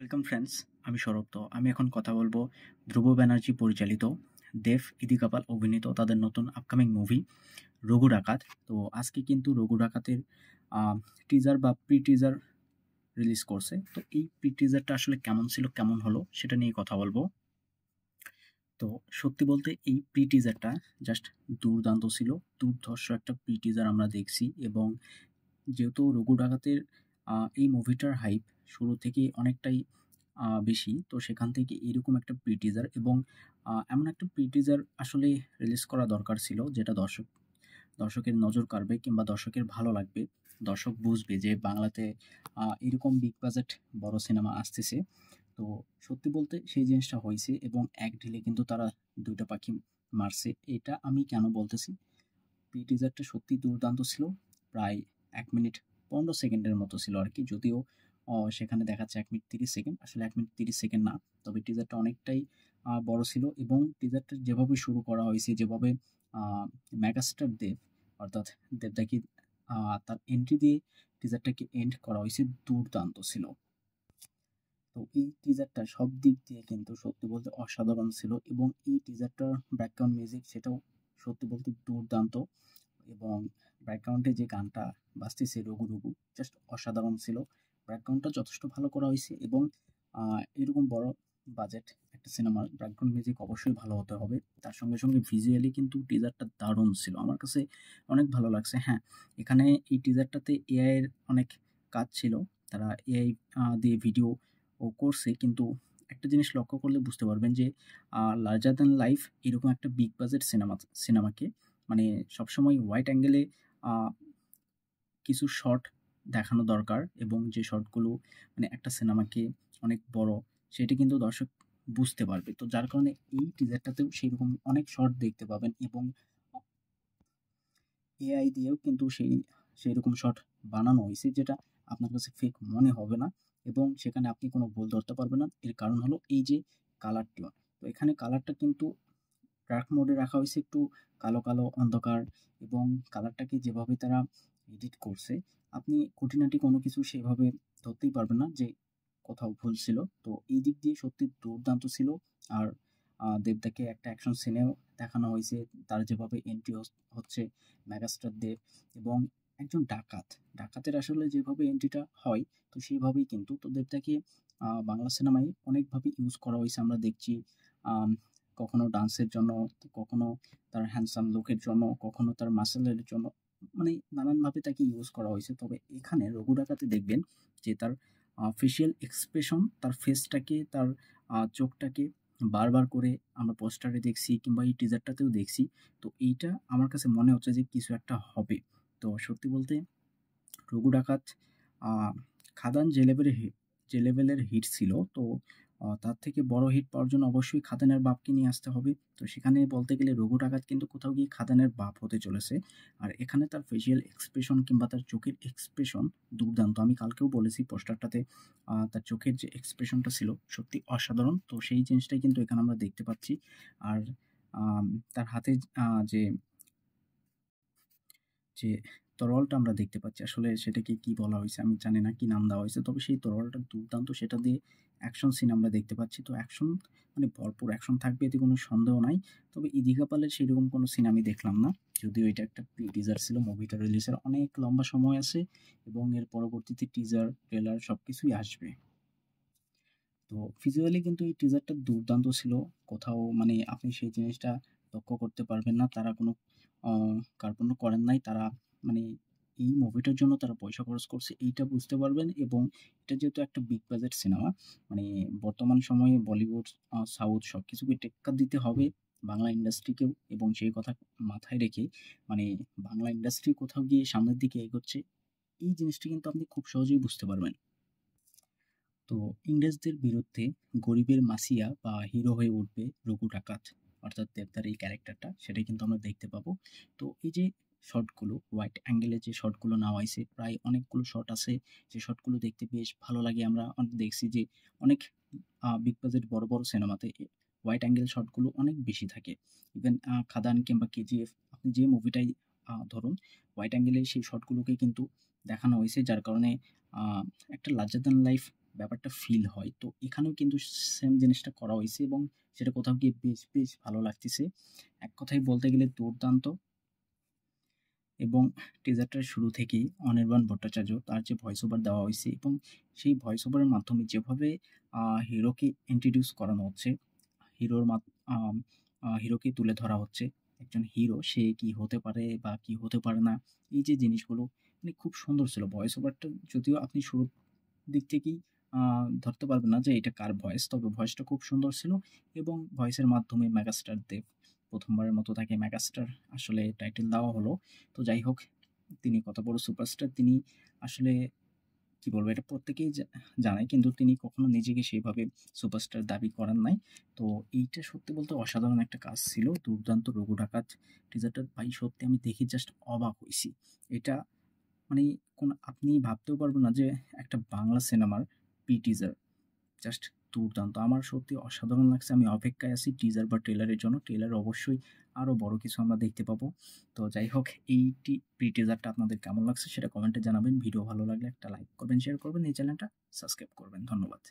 Welcome friends, আমি সৌরভ। তো আমি এখন কথা বলবো ধ্রুব ব্যানার্জি পরিচালিত, দেব ইদি কাপাল অভিনীত তাদের নতুন আপকামিং মুভি রঘু ডাকাত। তো আজকে কিন্তু রঘু ডাকাতের টিজার বা প্রি টিজার রিলিজ করছে। তো এই প্রি টিজারটা আসলে কেমন ছিল, কেমন হলো সেটা নিয়ে কথা বলবো। তো সত্যি বলতে এই প্রি টিজারটা জাস্ট দুর্দান্ত ছিল। দুর্ধর্ষ একটা প্রি টিজার আমরা দেখছি, এবং যেহেতু রঘু ডাকাতের এই মুভিটার হাইপ শুরু থেকেই অনেকটাই বেশি, তো সেখান থেকে এরকম একটা প্রি টিজার এবং এমন একটা প্রি টিজার আসলে রিলিজ করা দরকার ছিল যেটা দর্শকের নজর কাড়বে কিংবা দর্শকের ভালো লাগবে। দর্শক বুঝবে যে বাংলাতে এরকম বিগ বাজেট বড় সিনেমা আসতেছে। তো সত্যি বলতে সেই জিনিসটা হয়েছে, এবং এক ঢিলে কিন্তু তারা ২ টা পাখি মারছে। এটা আমি কেন বলতেছি? প্রি টিজারটা সত্যিই দুর্দান্ত ছিল। প্রায় ১ মিনিট ১৫ সেকেন্ডের মতো ছিল আরকি। যদিও সেখানে দেখাচ্ছে ১ মিনিট ৩০ সেকেন্ড। আসলে ১ মিনিট ৩০ সেকেন্ড না। তবে টিজারটা অনেকটাই বড় ছিল, এবং টিজারটা যেভাবে শুরু করা হয়েছে, যেভাবে আ মেগাস্টার দেব অর্থাৎ দেবদাকে তার এন্ট্রি দিয়ে টিজারটাকে এন্ড করা হয়েছে, দুর্দান্ত ছিল। তো এই টিজারটা সব দিক দিয়ে কিন্তু সত্যি বলতে অসাধারণ ছিল, এবং এই টিজারটার ব্যাকগ্রাউন্ড মিউজিক সেটাও সত্যি বলতে দুর্দান্ত। এবং ব্যাকগ্রাউন্ডে যে গানটা বাজতেছে রঘু রঘু, জাস্ট অসাধারণ ছিল। ব্যাকগ্রাউন্ডটা যথেষ্ট ভালো করা হয়েছে, এবং এরকম বড় বাজেট একটা সিনেমার ব্যাকগ্রাউন্ড মিউজিক অবশ্যই ভালো হতে হবে। তার সঙ্গে সঙ্গে ভিজুয়ালি কিন্তু টিজারটা দারুণ ছিল। আমার কাছে অনেক ভালো লাগছে। হ্যাঁ, এখানে এই টিজারটাতে এআই এর অনেক কাজ ছিল। তারা এআই দিয়ে ভিডিও করছে, কিন্তু একটা জিনিস লক্ষ্য করলে বুঝতে পারবেন যে লার্জার দ্যান লাইফ এরকম একটা বিগ বাজেট সিনেমাকে মানে সবসময় ওয়াইড অ্যাঙ্গেলে আ কিছু শট দেখানো দরকার, এবং যে শটগুলো মানে একটা সিনেমাকে অনেক বড়, সেটা কিন্তু দর্শক বুঝতে পারবে। তো যার কারণে এই টিজারটাতেও সেরকম অনেক শট দেখতে পাবেন, এবং এআই দিয়েও কিন্তু সেইরকম শট বানানো হইছে, যেটা আপনার কাছে ফেক মনে হবে না, এবং সেখানে আপনি কোনো ভুল ধরতে পারবেন না। এর কারণ হলো এই যে কালার টিউন। তো এখানে কালারটা কিন্তু ডার্ক মোডে রাখা হয়েছে, একটু কালো, কালো অন্ধকার, এবং কালারটাকে যেভাবে তারা এডিট করছে, আপনি খুঁটিনাটি কোনো কিছু সেভাবে ধরতেই পারবেন না যে কোথাও ভুল ছিল। তো এই দিক দিয়ে সত্যি দুর্দান্ত ছিল। আর দেবদাকে একটা অ্যাকশন সিনেও দেখানো হয়েছে। তার যেভাবে এন্ট্রি হচ্ছে মেগাস্টার দেব, এবং একজন ডাকাত, ডাকাতের আসলে যেভাবে এন্ট্রিটা হয়, তো সেভাবেই কিন্তু তো দেবদাকে বাংলা সিনেমায় অনেকভাবে ইউজ করা হয়েছে। আমরা দেখছি আম কখনো ডান্সের জন্য, তো কখনো তার হ্যান্ডসাম লুকের জন্য, কখনো তার মাসেলের জন্য, মানে নানানভাবে তাকে ইউজ করা হয়েছে। তবে এখানে রঘু ডাকাতে দেখবেন যে তার ফেসিয়াল এক্সপ্রেশন, তার ফেসটাকে, তার চোখটাকে বারবার করে আমরা পোস্টারে দেখছি কিংবা এই টিজারটাতেও দেখছি। তো এইটা আমার কাছে মনে হচ্ছে যে কিছু একটা হবে। তো সত্যি বলতে রঘু ডাকাত আ খাদান যে লেভেলের হিট ছিল, তো তার থেকে বড় হিট পাওয়ার জন্য অবশ্যই খাদানের বাপকে নিয়ে আসতে হবে। তো সেখানে বলতে গেলে রঘু ডাকাত কিন্তু কোথাও গিয়ে খাদানের বাপ হতে চলেছে। আর এখানে তার ফেসিয়াল এক্সপ্রেশন কিংবা তার চোখের এক্সপ্রেশন দুর্দান্ত। আমি কালকেও বলেছি পোস্টারটাতে তার চোখের যে এক্সপ্রেশনটা ছিল সত্যি অসাধারণ। তো সেই জিনিসটাই কিন্তু এখানে আমরা দেখতে পাচ্ছি। আর আম তার হাতে আ যে যে তরোয়ালটা আমরা দেখতে পাচ্ছি, আসলে সেটাকে কি বলা হইছে আমি জানি না, কি নাম দেওয়া হইছে। তবে সেই তরোয়ালটা দুর্দান্ত, সেটা দিয়ে অ্যাকশন সিন আমরা দেখতে পাচ্ছি। তো অ্যাকশন মানে ভরপুর অ্যাকশন থাকবে, এতে কোনো সন্দেহ নাই। তবে ইদি কাপালের সেরকম কোনো সিন আমি দেখলাম না। যদিও এটা একটা টিজার ছিল, মুভিটা রিলিজের অনেক লম্বা সময় আছে, এবং এর পরবর্তীতে টিজার, ট্রেলার সবকিছুই আসবে। তো ভিজুয়ালি কিন্তু এই টিজারটা দুর্দান্ত ছিল। কোথাও মানে আপনি সেই জিনিসটা লক্ষ্য করতে পারবেন না। তারা কোনো আ কার্পণ্য করেন নাই। তারা মানে এই মুভিটার জন্য তারা পয়সা খরচ করছে এইটা বুঝতে পারবেন, এবং এটা যেহেতু একটা বিগ বাজেট সিনেমা, মানে বর্তমান সময়ে বলিউড, সাউথ সবকিছুকে টেক্কা দিতে হবে বাংলা ইন্ডাস্ট্রিকেও, এবং সেই কথা মাথায় রেখে মানে বাংলা ইন্ডাস্ট্রি কোথাও গিয়ে সামনের দিকে এগোচ্ছে, এই জিনিসটা কিন্তু আপনি খুব সহজেই বুঝতে পারবেন। তো ইংরেজদের বিরুদ্ধে গরিবের মাসিয়া বা হিরো হয়ে উঠবে রঘু ডাকাত, অর্থাৎ দেবদার এই ক্যারেক্টারটা, সেটাই কিন্তু আমরা দেখতে পাবো। তো এই যে শটগুলো, ওয়াইড অ্যাঙ্গেলে যে শটগুলো নেওয়া হয়েছে, প্রায় অনেকগুলো শট আছে যে শটগুলো দেখতে বেশ ভালো লাগে। আমরা দেখছি যে অনেক বিগ বাজেট বড় বড় সিনেমাতে ওয়াইড অ্যাঙ্গেল শটগুলো অনেক বেশি থাকে। ইভেন খাদান কিংবা কেজিএফ, আপনি যে মুভিটাই ধরুন, ওয়াইড অ্যাঙ্গেলে সেই শটগুলোকে কিন্তু দেখানো হয়েছে, যার কারণে একটা লার্জার দ্যান লাইফ ব্যাপারটা ফিল হয়। তো এখানেও কিন্তু সেম জিনিসটা করা হইছে এবং সেটা কোথাও গিয়ে বেশ ভালো লাগতেছে। এক কথায় বলতে গেলে দুর্দান্ত এবং টিজারটার শুরু থেকেই অনির্বাণ ভট্টাচার্য তার যে ভয়েস ওভার দেওয়া হইছে এবং সেই ভয়েস ওভারের মাধ্যমে যেভাবে হিরোকে ইন্ট্রোডিউস করানো হচ্ছে, হিরোর মাত আম হিরোকে তুলে ধরা হচ্ছে। একজন হিরো সে কি হতে পারে বা কি হতে পারে না। এই যে জিনিসগুলো মানে খুব সুন্দর ছিল। ভয়েস ওভারটা যদিও আপনি শুরুর দিক থেকেই আ ধরতে পারবেন না যে এটা কার ভয়েস। তবে ভয়েসটা খুব সুন্দর ছিল এবং ভয়েসের মাধ্যমে মেগাস্টার দেব ১ম বারের মতো তাকে মেগাস্টার আসলে টাইটেল দেওয়া হলো। তো যাই হোক, তিনি কত বড় সুপারস্টার তিনি আসলে কি বলবো এটা প্রত্যেকেই জানে কিন্তু তিনি কখনো নিজেকে সেইভাবে সুপারস্টার দাবি করেন নাই। তো এইটা সত্যি বলতে অসাধারণ একটা কাজ ছিল। দুর্দান্ত রঘু ডাকাত টিজারটা ভাই সত্যি আমি দেখে জাস্ট অবাক হইছি। এটা মানে আপনি ভাবতেও পারবেন না যে একটা বাংলা সিনেমার টিজার জাস্ট দুর্দান্ত। আমার সত্যি অসাধারণ লাগছে। আমি অপেক্ষায় আছি টিজার বা ট্রেলারের জন্য। ট্রেলারে অবশ্যই আরো বড় কিছু আমরা দেখতে পাবো। তো যাই হোক এই টিজারটা আপনাদের কেমন লাগছে সেটা কমেন্টে জানাবেন। ভিডিও ভালো লাগলে একটা লাইক করবেন, শেয়ার করবেন, এই চ্যানেলটা সাবস্ক্রাইব করবেন। ধন্যবাদ।